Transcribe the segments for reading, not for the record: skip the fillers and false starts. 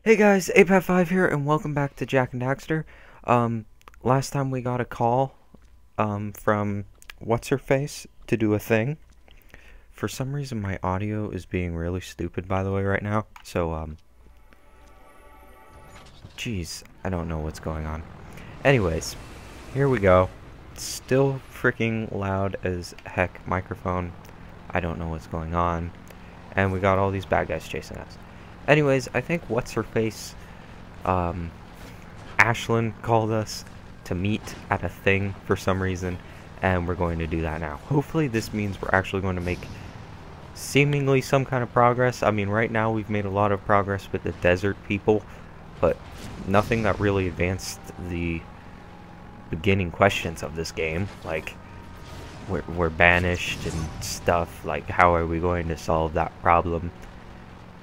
Hey guys, Apav here, and welcome back to Jack and Daxter. Last time we got a call, from What's-Her-Face to do a thing. For some reason, my audio is being really stupid, by the way, right now. So, geez, I don't know what's going on. Anyways, here we go. Still freaking loud as heck microphone. I don't know what's going on. And we got all these bad guys chasing us. Anyways, I think What's-Her-Face, Ashlyn called us to meet at a thing for some reason, and we're going to do that now. Hopefully this means we're actually going to make seemingly some kind of progress. I mean, right now we've made a lot of progress with the desert people, but nothing that really advanced the beginning questions of this game. Like, we're banished and stuff. Like, how are we going to solve that problem?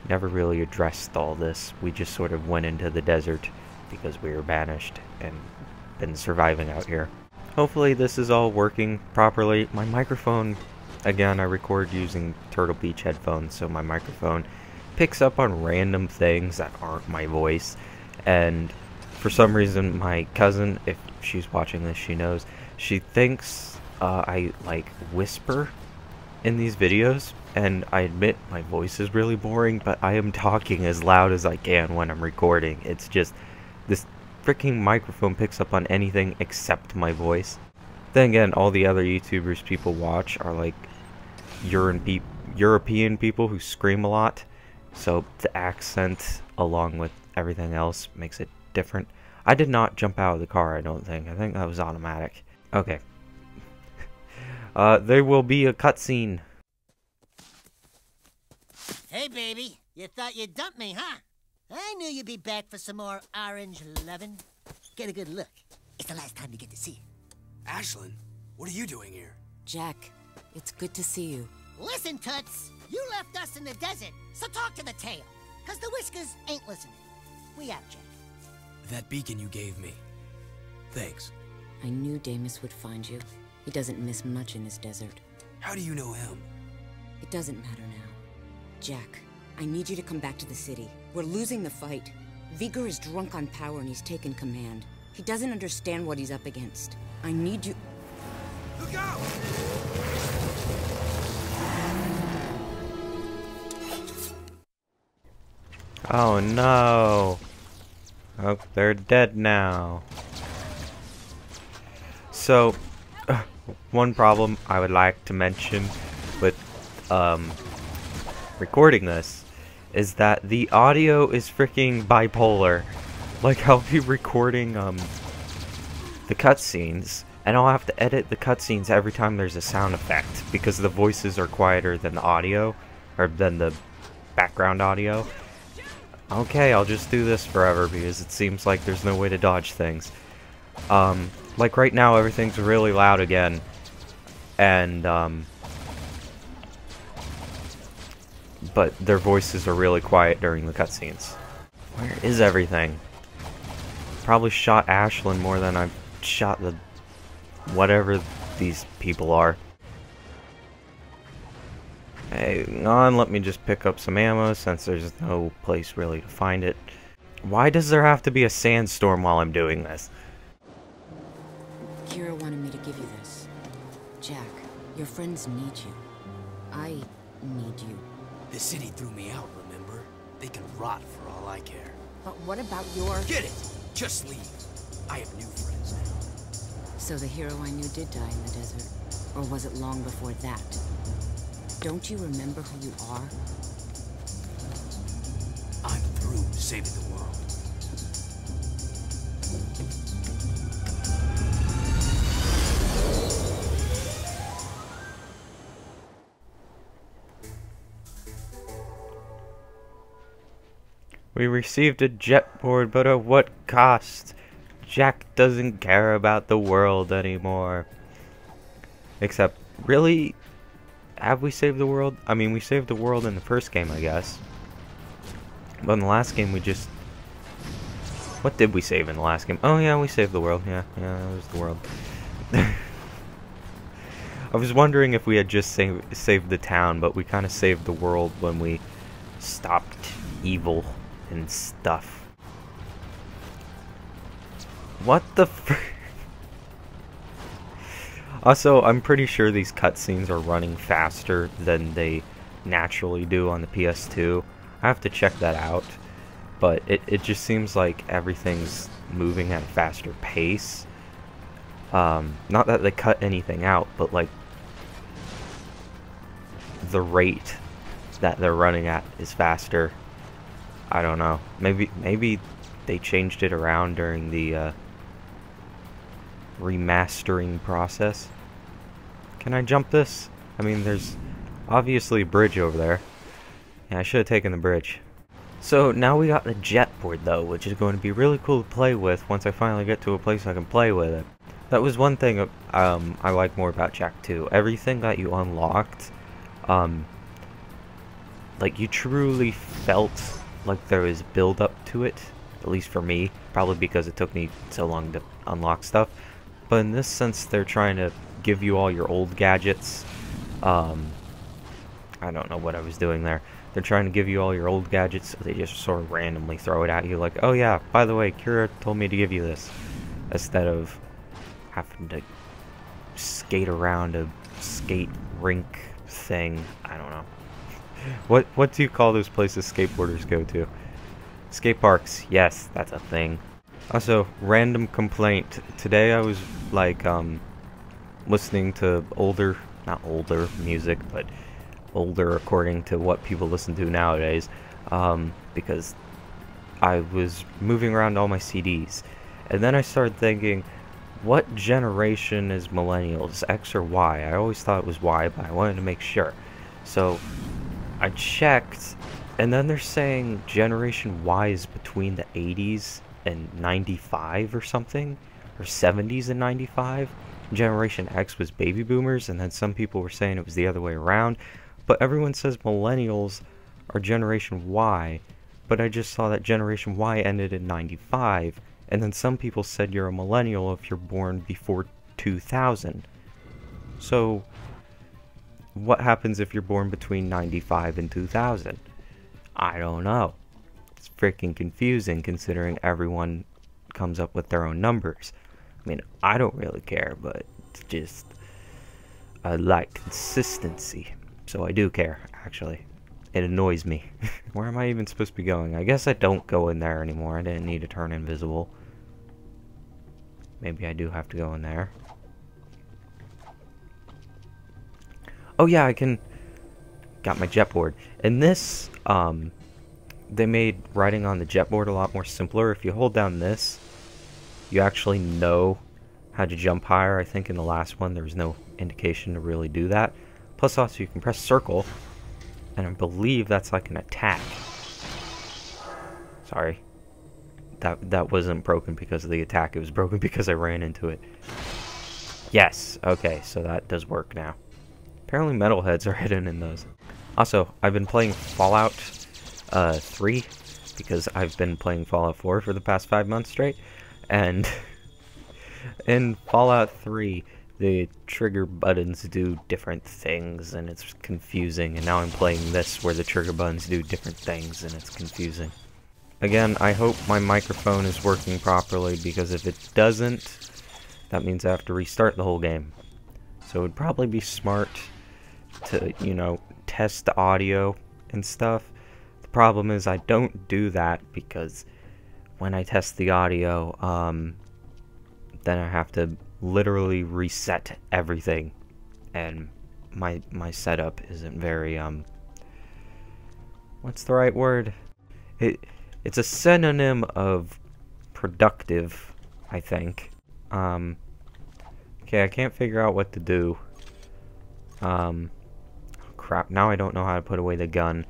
Never really addressed all this. We just sort of went into the desert because we were banished and been surviving out here. Hopefully this is all working properly. My microphone, again, I record using Turtle Beach headphones, so my microphone picks up on random things that aren't my voice. And for some reason, my cousin, if she's watching this, she knows, she thinks I like whisper in these videos, and I admit my voice is really boring, but I am talking as loud as I can when I'm recording. It's just, this freaking microphone picks up on anything except my voice. Then again, all the other YouTubers people watch are like European people who scream a lot, so the accent along with everything else makes it different. I did not jump out of the car, I don't think. I think that was automatic. Okay. There will be a cutscene. Hey, baby. You thought you'd dump me, huh? I knew you'd be back for some more orange lovin'. Get a good look. It's the last time you get to see it. Ashlyn, what are you doing here? Jack, it's good to see you. Listen, Toots. You left us in the desert, so talk to the tail. Cause the Whiskers ain't listening. We out, Jack. That beacon you gave me. Thanks. I knew Damus would find you. He doesn't miss much in his desert. How do you know him? It doesn't matter now. Jack, I need you to come back to the city. We're losing the fight. Vigor is drunk on power and he's taken command. He doesn't understand what he's up against. I need you... Look out! Oh no! Oh, they're dead now. So, one problem I would like to mention with recording this is that the audio is freaking bipolar. Like, I'll be recording the cutscenes, and I'll have to edit the cutscenes every time there's a sound effect because the voices are quieter than the audio, or than the background audio. Okay, I'll just do this forever because it seems like there's no way to dodge things. Like right now everything's really loud again, and but their voices are really quiet during the cutscenes. Where is everything? Probably shot Ashlyn more than I've shot the whatever these people are. Hang on, let me just pick up some ammo since there's no place really to find it. Why does there have to be a sandstorm while I'm doing this? Kira wanted me to give you this. Jack, your friends need you. I need you. The city threw me out, remember? They can rot for all I care. But what about your... Get it! Just leave. I have new friends now. So the hero I knew did die in the desert? Or was it long before that? Don't you remember who you are? I'm through saving the world. We received a jet board, but at what cost? Jack doesn't care about the world anymore. Except, really? Have we saved the world? I mean, we saved the world in the first game, I guess. But in the last game, we just... What did we save in the last game? Oh, yeah, we saved the world. Yeah, that was the world. I was wondering if we had just saved the town, but we kind of saved the world when we stopped evil. and stuff. What the fr- Also, I'm pretty sure these cutscenes are running faster than they naturally do on the PS2. I have to check that out, but it just seems like everything's moving at a faster pace. Not that they cut anything out, but like the rate that they're running at is faster. I don't know. Maybe they changed it around during the remastering process. Can I jump this? I mean, there's obviously a bridge over there. Yeah, I should have taken the bridge. So now we got the jet board though, which is going to be really cool to play with once I finally get to a place I can play with it. That was one thing I like more about Jak 2. Everything that you unlocked, like you truly felt like there was build up to it, at least for me, probably because it took me so long to unlock stuff. But in this sense, they're trying to give you all your old gadgets. I don't know what I was doing there. They're trying to give you all your old gadgets, so they just sort of randomly throw it at you like, oh yeah, by the way, Kira told me to give you this. Instead of having to skate around a skate rink thing. I don't know. What do you call those places skateboarders go to? Skate parks. Yes, that's a thing. Also, random complaint. Today I was like listening to not older music, but older according to what people listen to nowadays, because I was moving around all my CDs, and then I started thinking, what generation is millennials, X or Y? I always thought it was Y, but I wanted to make sure. So I checked, and then they're saying Generation Y is between the 80s and 95 or something, or 70s and 95. Generation X was baby boomers, and then some people were saying it was the other way around. But everyone says millennials are Generation Y, but I just saw that Generation Y ended in 95, and then some people said you're a millennial if you're born before 2000. So, what happens if you're born between 95 and 2000? I don't know. It's freaking confusing considering everyone comes up with their own numbers. I mean, I don't really care, but it's just, I like consistency. So I do care, actually. It annoys me. Where am I even supposed to be going? I guess I don't go in there anymore. I didn't need to turn invisible. Maybe I do have to go in there. Oh yeah, I can... Got my jet board. And this, they made riding on the jet board a lot more simpler. If you hold down this, you actually know how to jump higher. I think in the last one there was no indication to really do that. Plus also you can press circle, and I believe that's like an attack. Sorry. That wasn't broken because of the attack, it was broken because I ran into it. Yes, okay, so that does work now. Apparently metalheads are hidden in those. Also, I've been playing Fallout 3, because I've been playing Fallout 4 for the past 5 months straight, and in Fallout 3, the trigger buttons do different things, and it's confusing, and now I'm playing this where the trigger buttons do different things, and it's confusing. Again, I hope my microphone is working properly, because if it doesn't, that means I have to restart the whole game. So it would probably be smart to, you know, test the audio and stuff. The problem is I don't do that, because when I test the audio, then I have to literally reset everything, and my setup isn't very what's the right word? It's a synonym of productive, I think. Okay, I can't figure out what to do. Crap, now I don't know how to put away the gun.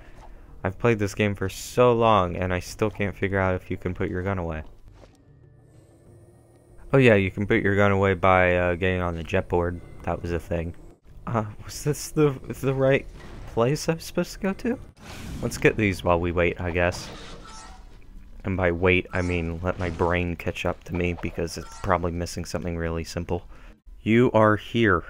I've played this game for so long, and I still can't figure out if you can put your gun away. Oh yeah, you can put your gun away by getting on the jet board. That was a thing. Was this the right place I'm supposed to go to? Let's get these while we wait, I guess. And by wait, I mean let my brain catch up to me, because it's probably missing something really simple. You are here.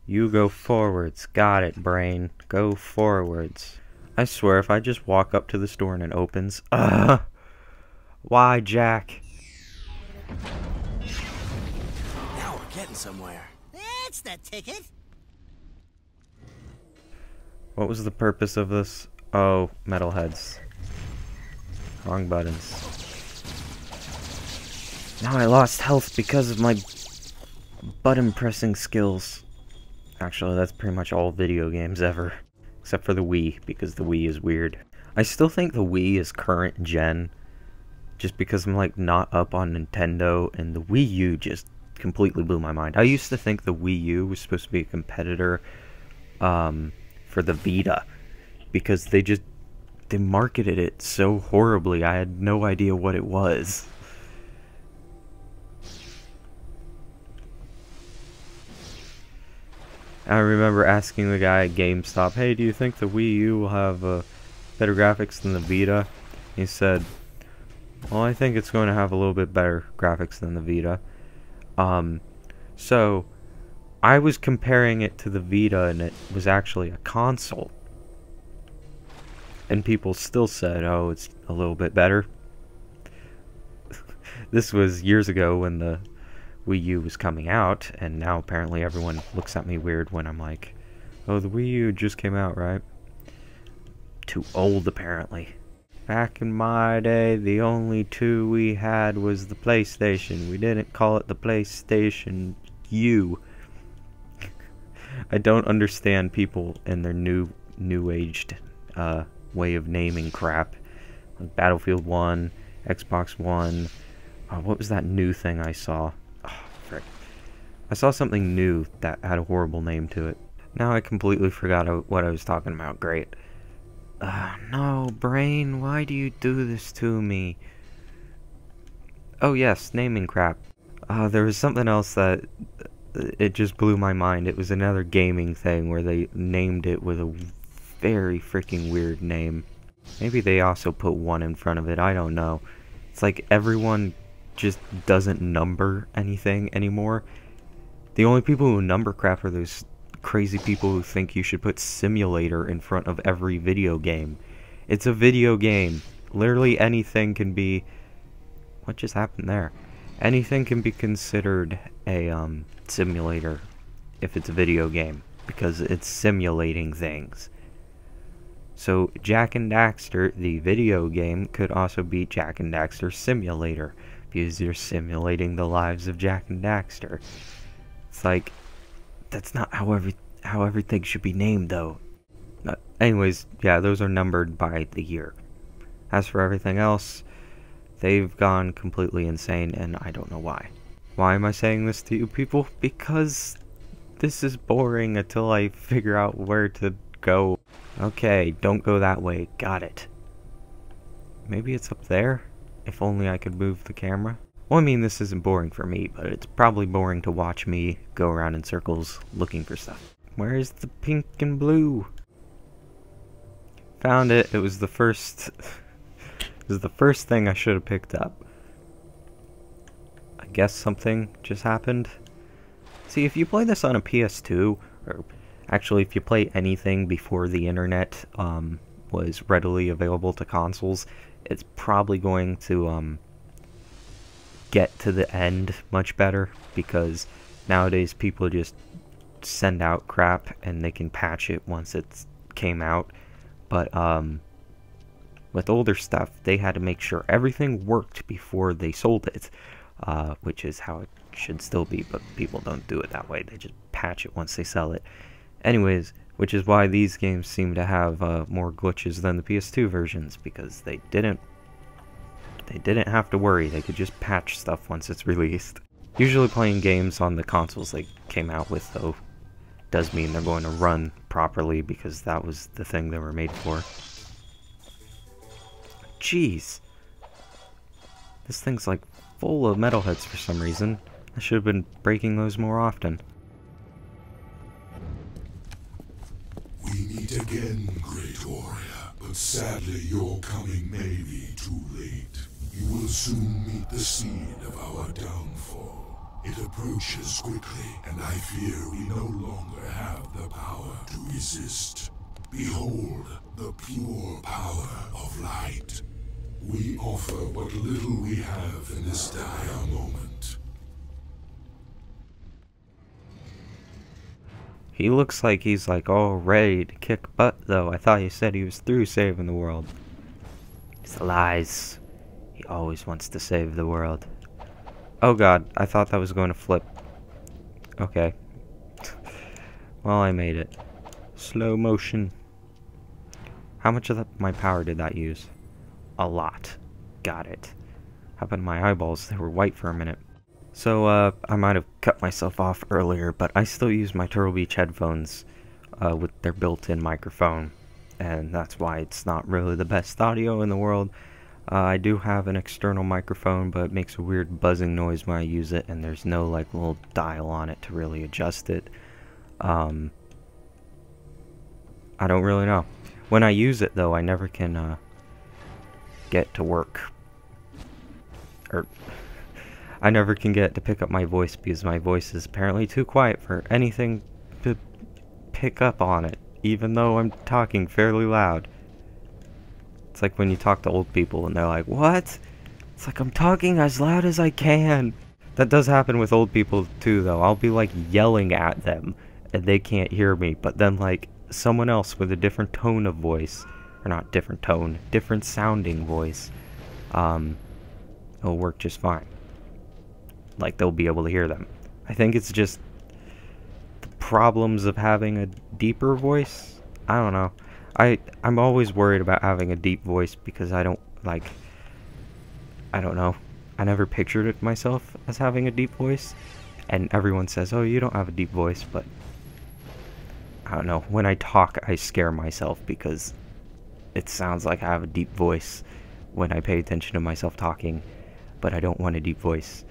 You go forwards. Got it, brain. Go forwards. I swear, if I just walk up to the store and it opens... Why, Jack? Now we're getting somewhere. That's the ticket. What was the purpose of this? Oh, metalheads. Wrong buttons. Now I lost health because of my button pressing skills. Actually, that's pretty much all video games ever. Except for the Wii, because the Wii is weird. I still think the Wii is current gen. Just because I'm like not up on Nintendo, and the Wii U just completely blew my mind. I used to think the Wii U was supposed to be a competitor for the Vita. Because they marketed it so horribly, I had no idea what it was. I remember asking the guy at GameStop, hey, do you think the Wii U will have better graphics than the Vita? He said, well, I think it's going to have a little bit better graphics than the Vita. So, I was comparing it to the Vita, and it was actually a console. And people still said, oh, it's a little bit better. This was years ago when the Wii U was coming out, and now apparently everyone looks at me weird when I'm like, oh, the Wii U just came out, right? Too old, apparently. Back in my day, the only two we had was the PlayStation. We didn't call it the PlayStation U. I don't understand people and their new-aged way of naming crap. Like Battlefield 1, Xbox One. What was that new thing I saw? Oh, frick. I saw something new that had a horrible name to it. Now I completely forgot what I was talking about. Great. No, brain, why do you do this to me? Oh yes, naming crap. There was something else that it just blew my mind. It was another gaming thing where they named it with a very freaking weird name. Maybe they also put 1 in front of it, I don't know. It's like everyone just doesn't number anything anymore. The only people who number crap are those crazy people who think you should put simulator in front of every video game. It's a video game. Literally anything can be... What just happened there? Anything can be considered a simulator if it's a video game, because it's simulating things. So Jak and Daxter, the video game, could also be Jak and Daxter Simulator, because you're simulating the lives of Jak and Daxter. It's like, that's not how everything should be named, though. Anyways, yeah, those are numbered by the year. As for everything else, they've gone completely insane, and I don't know why. Why am I saying this to you people? Because this is boring until I figure out where to go. Okay, don't go that way. Got it. Maybe it's up there? If only I could move the camera. Well, I mean, this isn't boring for me, but it's probably boring to watch me go around in circles looking for stuff. Where's the pink and blue? Found it. It was the first... it was the first thing I should have picked up. I guess something just happened. See, if you play this on a PS2, or actually if you play anything before the internet was readily available to consoles, it's probably going to get to the end much better, because nowadays people just send out crap and they can patch it once it's came out. But with older stuff, they had to make sure everything worked before they sold it, which is how it should still be, but people don't do it that way. They just patch it once they sell it. Anyways, which is why these games seem to have more glitches than the PS2 versions, because they didn't have to worry. They could just patch stuff once it's released. Usually playing games on the consoles they came out with, though, does mean they're going to run properly, because that was the thing they were made for. Jeez. This thing's like full of metalheads for some reason. I should have been breaking those more often. We meet again, great warrior, but sadly your coming may be too late. You will soon meet the scene of our downfall. It approaches quickly, and I fear we no longer have the power to resist. Behold the pure power of light. We offer what little we have in this dire moment. He looks like he's like all ready to kick butt though. I thought you said he was through saving the world. It's lies. He always wants to save the world. Oh god, I thought that was going to flip. Okay. Well, I made it. Slow motion. How much of my power did that use? A lot. Got it. Happened to my eyeballs? They were white for a minute. So, I might have cut myself off earlier, but I still use my Turtle Beach headphones with their built-in microphone. And that's why it's not really the best audio in the world. I do have an external microphone, but it makes a weird buzzing noise when I use it, and there's no like little dial on it to really adjust it. I don't really know. When I use it though, I never can get to work. Or I never can get to pick up my voice because my voice is apparently too quiet for anything to pick up on it, even though I'm talking fairly loud. It's like when you talk to old people and they're like, "What?" It's like, I'm talking as loud as I can. That does happen with old people too though. I'll be like yelling at them and they can't hear me, but then like someone else with a different tone of voice, or not different tone, different sounding voice, it'll work just fine. Like they'll be able to hear them. I think it's just the problems of having a deeper voice. I don't know. I'm always worried about having a deep voice because I don't know. I never pictured it myself as having a deep voice. And everyone says, "Oh, you don't have a deep voice," but I don't know. When I talk, I scare myself because it sounds like I have a deep voice when I pay attention to myself talking, but I don't want a deep voice.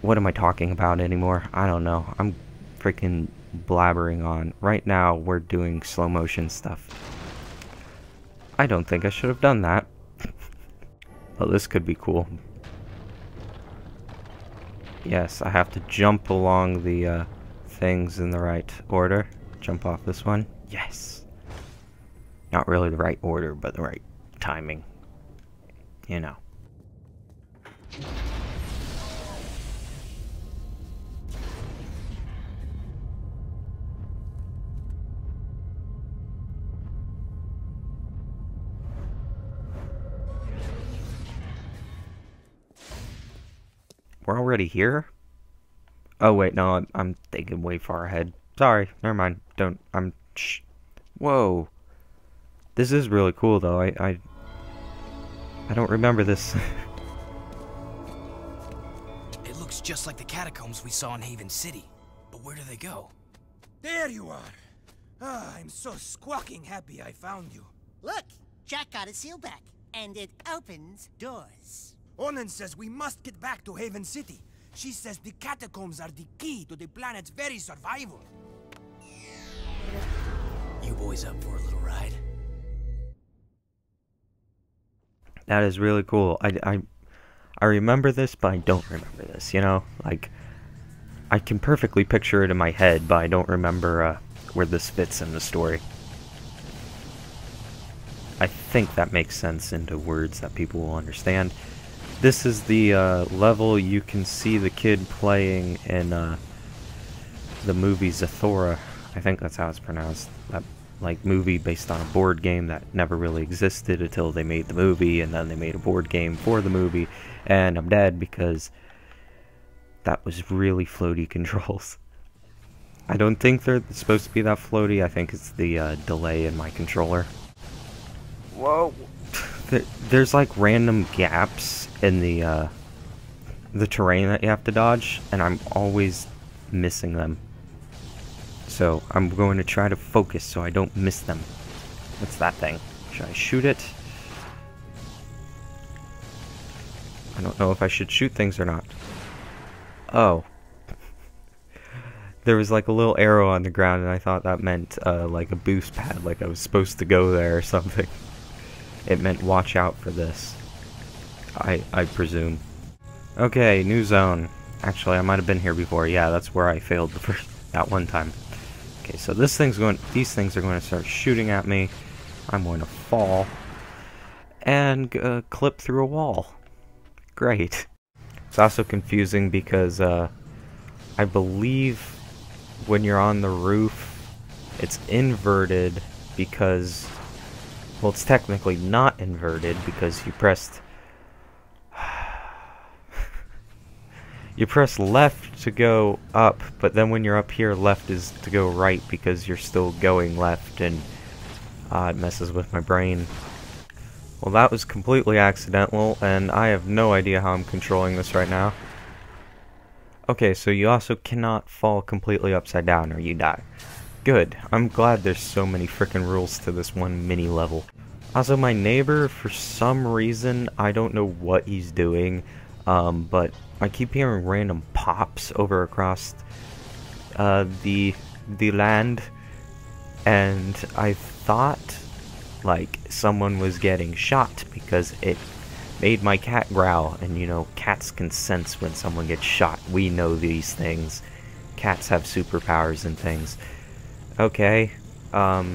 What am I talking about anymore? I don't know. I'm freaking blabbering on. Right now, we're doing slow motion stuff. I don't think I should have done that. Well, this could be cool. Yes, I have to jump along the things in the right order. Jump off this one. Yes. Not really the right order, but the right timing. You know. We're already here? Oh wait, no, I'm thinking way far ahead. Sorry, never mind. Shh. Whoa. This is really cool though. I don't remember this. It looks just like the catacombs we saw in Haven City. But where do they go? There you are. Ah, I'm so squawking happy I found you. Look, Jack got a seal back, and it opens doors. Onan says we must get back to Haven City. She says the catacombs are the key to the planet's very survival. You boys up for a little ride? That is really cool. I remember this, but I don't remember this, you know? Like, I can perfectly picture it in my head, but I don't remember where this fits in the story. I think that makes sense into words that people will understand. This is the level you can see the kid playing in the movie Zathura. I think that's how it's pronounced. That like movie based on a board game that never really existed until they made the movie, and then they made a board game for the movie, and I'm dead because that was really floaty controls. I don't think they're supposed to be that floaty. I think it's the delay in my controller. Whoa! There's like random gaps in the terrain that you have to dodge, and I'm always missing them. So I'm going to try to focus so I don't miss them. What's that thing? Should I shoot it? I don't know if I should shoot things or not. Oh. There was like a little arrow on the ground, and I thought that meant like a boost pad, like I was supposed to go there or something. It meant watch out for this. I presume. Okay, new zone. Actually, I might have been here before. Yeah, that's where I failed that one time. Okay, so this thing's going... these things are going to start shooting at me. I'm going to fall and clip through a wall. Great. It's also confusing because I believe when you're on the roof, it's inverted because, well, it's technically not inverted because you press left to go up, but then when you're up here, left is to go right because you're still going left, and it messes with my brain. Well, that was completely accidental, and I have no idea how I'm controlling this right now. Okay, so you also cannot fall completely upside down or you die. Good. I'm glad there's so many frickin' rules to this one mini level. Also, my neighbor, for some reason, I don't know what he's doing, but I keep hearing random pops over across the land, and I thought like someone was getting shot because it made my cat growl, and you know, cats can sense when someone gets shot. We know these things. Cats have superpowers and things. Okay, that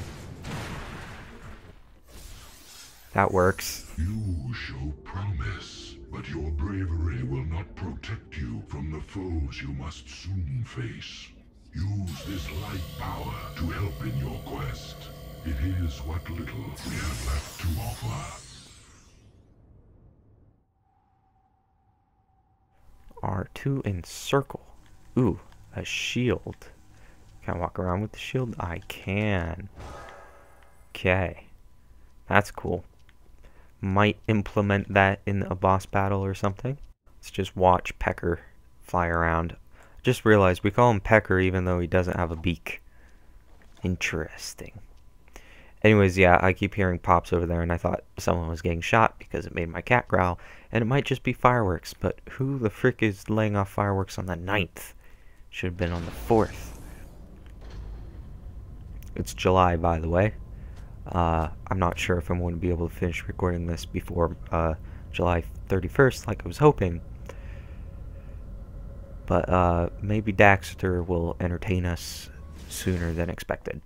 works. You show promise, but your bravery will not protect you from the foes you must soon face. Use this light power to help in your quest. It is what little we have left to offer. R2 and circle. Ooh, a shield. Can I walk around with the shield? I can. Okay. That's cool. Might implement that in a boss battle or something. Let's just watch Pecker fly around. Just realized we call him Pecker even though he doesn't have a beak. Interesting. Anyways, yeah, I keep hearing pops over there, and I thought someone was getting shot because it made my cat growl, and it might just be fireworks, but who the frick is laying off fireworks on the 9th? Should have been on the 4th. It's July, by the way. I'm not sure if I'm going to be able to finish recording this before July 31st, like I was hoping. But maybe Daxter will entertain us sooner than expected.